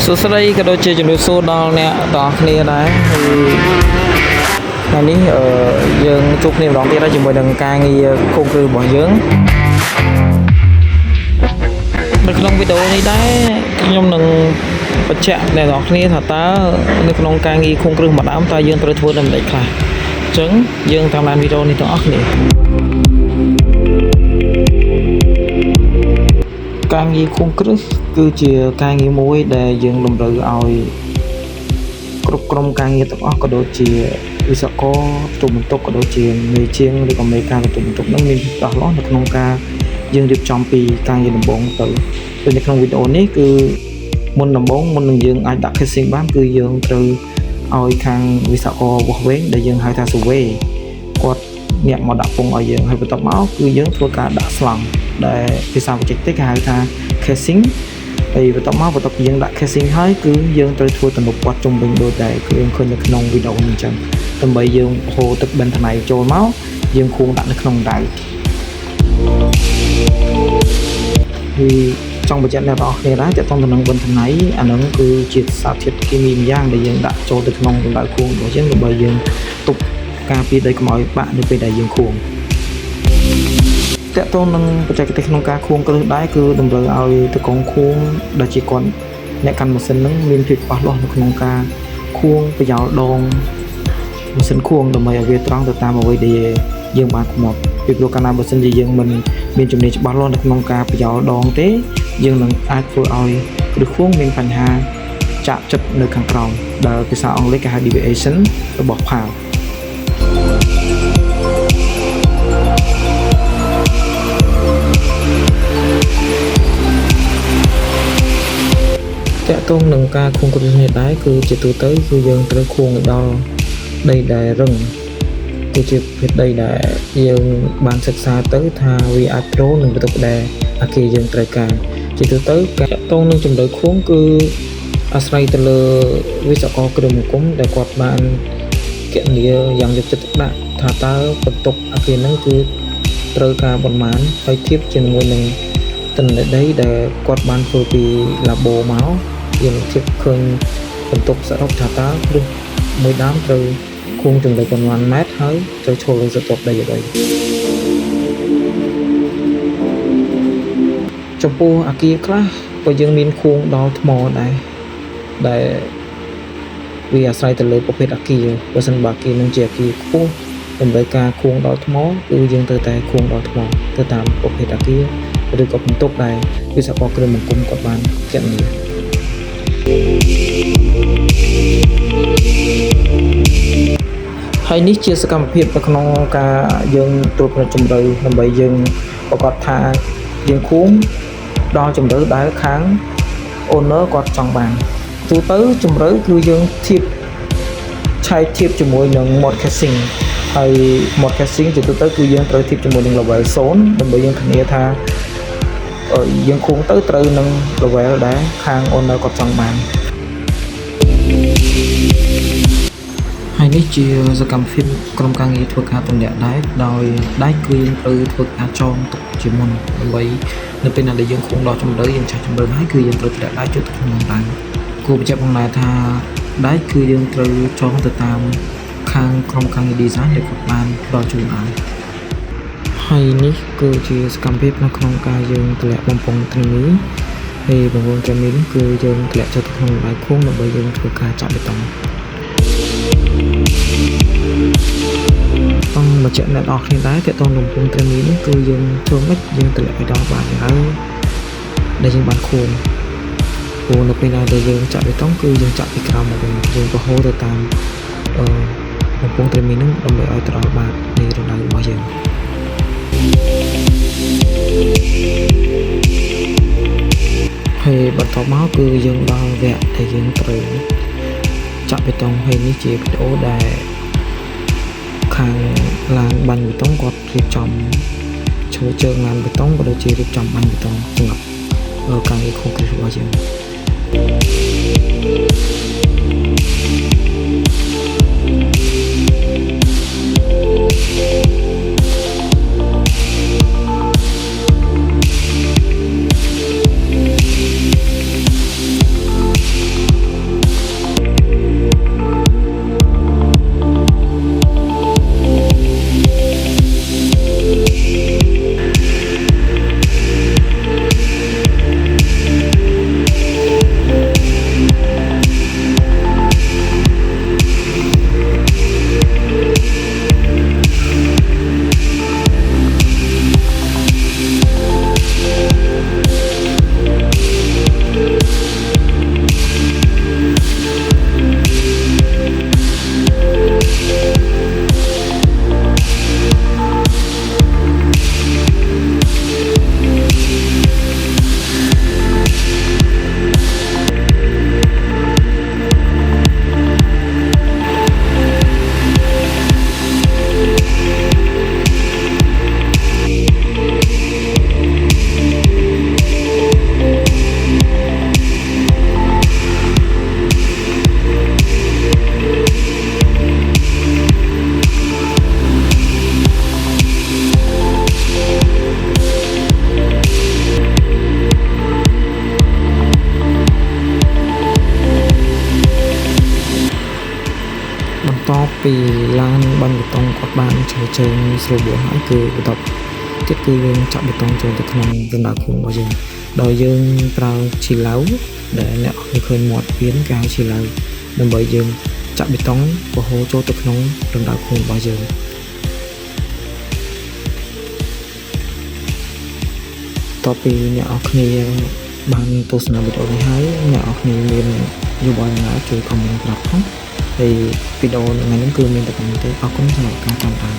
សួស្តីក៏ដូចជាជំរាបសួរដល់អ្នកទាំងអស់គ្នាដែរថ្ងៃនេះយើងជួបគ្នាម្ដងទៀតហើយជាមួយនឹងការងារគោលគ្រឹះរបស់យើងនៅក្នុងវីដេអូនេះដែរខ្ញុំនឹងបញ្ជាក់អ្នកទាំងអស់គ្នាថាតើនៅក្នុងការងារគោលគ្រឹះមួយដើមតើយើងត្រូវធ្វើដំណេចខ្លះអញ្ចឹងយើងតាមដានវីដេអូនេះទាំងអស់គ្នាការងារគោលគ្រឹះគឺជាការងារមួយដែលយើងតម្រូវឲ្យគ្រប់ក្រុមការងារទាំងអស់ក៏ដូចជាវិស្វករទទួលបន្ទុកក៏ដូចជាមេជាងឬក៏មេការទទួលបន្ទុកនឹងមានច្បាស់លាស់នៅក្នុងការយើងរៀបចំពីការងារដំបូងទៅដូចនៅក្នុងវីដេអូនេះគឺមុននឹងយើងអាចដាក់ casing បានគឺយើងត្រូវឲ្យខាងវិស្វករវាស់វែងដែលយើងហៅថា survey គាត់អ្នកមកដាក់ពងឲ្យយើងហើយបន្ទាប់មកគឺយើងធ្វើការដាក់ស្លង់ដែលភាសាបច្ចេកទេសគេហៅថា casing ហើយបន្ទាប់ពីយើងដាក់ casing ហើយគឺយើងត្រូវធ្វើទំនប់ព័ទ្ធជុំវិញដូចដែលយើងឃើញនៅក្នុងវីដេអូនេះអញ្ចឹងដើម្បីយើងហូរទឹកបិនថ្នៃចូលមកយើងខួងដាក់នៅក្នុងដៃគឺចង់បញ្ជាក់អ្នកទាំងអស់គ្នាដែរទាក់ទងទៅនឹងបិនថ្នៃអាហ្នឹងគឺជាសារធាតុគីមីម្យ៉ាងដែលយើងដាក់ចូលទៅក្នុងកម្ដៅខួងរបស់យើងដើម្បីយើងទប់ការពារដីកុំឲ្យបាក់នៅពេលដែលយើងខួងតាក់ទងនឹងបច្ចេកទេសក្នុងការខួងគ្រឹះដែរគឺតម្រូវឲ្យតកងខួងដែលជាគាត់អ្នកកាន់ម៉ាស៊ីនហ្នឹងមានភាពច្បាស់លាស់នៅក្នុងការខួងប្រយោលដងម៉ាស៊ីនខួងដើម្បីឲ្យវាត្រង់ទៅតាមអ្វីដែលយើងបានខ្មត់ពីព្រោះកាលណាបើសិនជាយើងមិនមានជំនាញច្បាស់លាស់នៅក្នុងការប្រយោលដងទេយើងនឹងអាចធ្វើឲ្យគ្រឹះខួងមានបញ្ហាចាក់ចិត្តនៅខាងក្រោមដែលភាសាអង់គ្លេសគេហៅ deviation របស់ផាវតាក់ទងនឹងការខួងគ្រឹះនេះដែរគឺជាទូទៅគឺយើងត្រូវខួងដល់ដីដែលរឹងគឺជាភេទដីដែលយើងបានសិក្សាទៅថាវាអាចទ្រនឹងបន្ទុកដែលអាគារយើងត្រូវការជាទូទៅការតាក់ទងនឹងជំរឿខួងគឺអាស្រ័យទៅលើវិស្វករគ្រឿងបង្គុំដែលគាត់បានគណនាយ៉ាងយកចិត្តទុកដាក់ថាតើបន្ទុកអាគារហ្នឹងគឺត្រូវការប៉ុន្មានហើយធៀបជាមួយនឹងទិន្នន័យដីដែលគាត់បានធ្វើពី labo មកយើងធៀបឃើញបន្ទុកសរុបថាតើគ្រឹះមួយដើមត្រូវខួងចម្លៃប៉ុន្មានម៉ែត្រហើយត្រូវឈរលើស្រទាប់ដីអ្វីចំពោះអាគារខ្លះក៏យើងមានខួងដល់ថ្មដែរដែលវាអាស្រ័យទៅលើប្រភេទអាគារបើសិនបើអាគារនឹងជាអាគារខ្ពស់តម្រូវការខួងដល់ថ្មគឺយើងត្រូវតែខួងដល់ថ្មទៅតាមប្រភេទអាគារឬក៏បន្ទុកដែលវិស្វករគ្រឿងបង្គុំគាត់បានគណនាហើយនេះជាសកម្មភាពនៅក្នុងការយើងត្រួតពិនិត្យជម្រៅដើម្បីយើងប្រកាសថាយើងខួងដល់ជម្រៅដែលខាង owner គាត់ចង់បានទូទៅជម្រៅគឺយើងធៀបជាមួយនឹង mod casing ហើយ mod casing ជាទូទៅគឺយើងត្រូវធៀបជាមួយនឹង level 0ដើម្បីយើងធានាថាយើងខួងទៅត្រូវនឹង level ដែលខាង owner គាត់ចង់បានហើយនេះជាសកម្មភាពក្រុមការងារធ្វើការទម្លាក់ដែរដោយដៃគឺយើងត្រូវធ្វើការចងទុកជាមុនដើម្បីនៅពេលណាដែលយើងខួងដល់ជម្រៅយើងចាស់ជម្រៅហើយគឺយើងត្រូវធ្លាក់ដៃចូលទៅក្នុងដៃគួរបញ្ជាក់ផងដែរថាដៃគឺយើងត្រូវចងទៅតាមខាងក្រុមការងារ design ដែលគាត់បានផ្ដល់ជូនឲ្យហើយនេះគឺជាសកម្មភាពនៅក្នុងការយើងធ្លាក់បំពង់ទ្រមីហើយបំពង់ទ្រមីនេះគឺយើងធ្លាក់ចូលទៅក្នុងដៃខួងដើម្បីយើងធ្វើការចាក់បេតុងបញ្ជាក់អ្នកនរគ្នាដែរទាក់ទងនឹងបំពង់ទ្រមីនេះគឺយើងធ្វើម៉េចយើងធ្លាក់ឲ្យដល់បានហើយដែលយើងបានខួងព្រោះនៅពេលណាដែលយើងចាក់បេតុងគឺយើងចាក់ពីក្រោមមកវិញយើងក៏ហូរទៅតាមបំពង់ទ្រមីនឹងដើម្បីឲ្យទៅដល់បាតនៃរណ្ដៅរបស់យើងហើយបន្តមកគឺយើងដល់វគ្គដែលយើងត្រូវចាក់បេតុងហើយនេះជាវីដេអូដែលខាងឡានបាញ់បេតុងគាត់រៀបចំឈើជើងឡានបេតុងក៏ដូចជារៀបចំបាញ់បេតុងសម្រាប់ការងារខុសគ្រឹះរបស់យើង ពីឡានបាញ់បេតុងគាត់បានឈើជើងស្រួលបួនហើយគឺបន្ទាប់ទៀតគឺយើងចាក់បេតុងចូលទៅក្នុងរណ្ដៅខ្លួនរបស់យើងដោយយើងប្រើឈីឡៅដែលអ្នកឃើញមាត់ពៀនគេហៅឈីឡៅដើម្បីយើងចាក់បេតុងបហូរចូលទៅក្នុងរណ្ដៅខ្លួនរបស់យើងតទៅពីអ្នកនរគ្នាបានទស្សនាវីដេអូនេះហើយអ្នកនរគ្នាមានយោបល់យ៉ាងណាជួយខមមិនប្រាប់ផងហើយវីដេអូថ្ងៃនេះគឺមានតែប៉ុណ្្នឹងទេអរគុណសម្រាប់ការតាមដាន